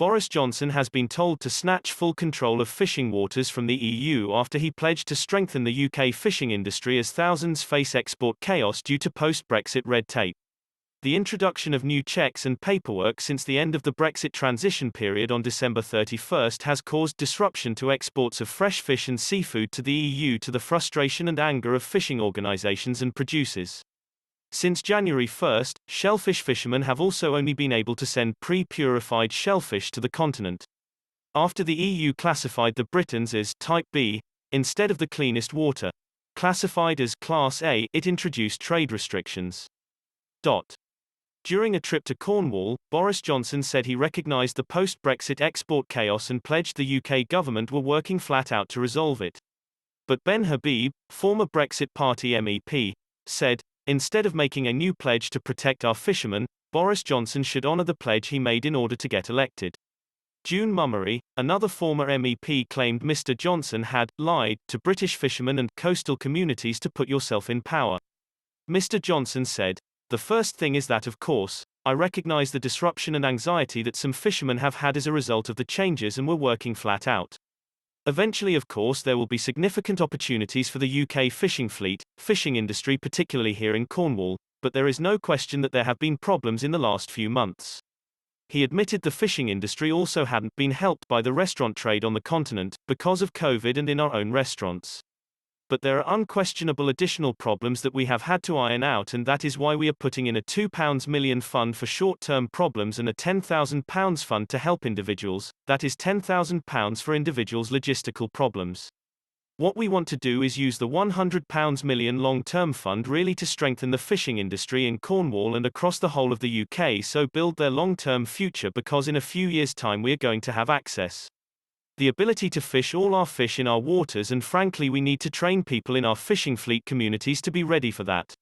Boris Johnson has been told to snatch full control of fishing waters from the EU after he pledged to strengthen the UK fishing industry as thousands face export chaos due to post-Brexit red tape. The introduction of new checks and paperwork since the end of the Brexit transition period on December 31 has caused disruption to exports of fresh fish and seafood to the EU, to the frustration and anger of fishing organisations and producers. Since January 1, shellfish fishermen have also only been able to send pre-purified shellfish to the continent. After the EU classified the Britons as Type B, instead of the cleanest water, classified as Class A, it introduced trade restrictions. During a trip to Cornwall, Boris Johnson said he recognised the post-Brexit export chaos and pledged the UK government were working flat out to resolve it. But Ben Habib, former Brexit Party MEP, said, instead of making a new pledge to protect our fishermen, Boris Johnson should honour the pledge he made in order to get elected. June Mummery, another former MEP, claimed Mr. Johnson had lied to British fishermen and coastal communities to put yourself in power. Mr. Johnson said, "The first thing is that, of course, I recognise the disruption and anxiety that some fishermen have had as a result of the changes and were working flat out. Eventually, of course, there will be significant opportunities for the UK fishing fleet, fishing industry, particularly here in Cornwall, but there is no question that there have been problems in the last few months." He admitted the fishing industry also hadn't been helped by the restaurant trade on the continent, because of COVID and in our own restaurants. But there are unquestionable additional problems that we have had to iron out, and that is why we are putting in a £2 million fund for short-term problems and a £10,000 fund to help individuals, that is £10,000 for individuals' logistical problems. What we want to do is use the £100 million long-term fund really to strengthen the fishing industry in Cornwall and across the whole of the UK, so build their long-term future, because in a few years' time we are going to have access. The ability to fish all our fish in our waters, and frankly we need to train people in our fishing fleet communities to be ready for that.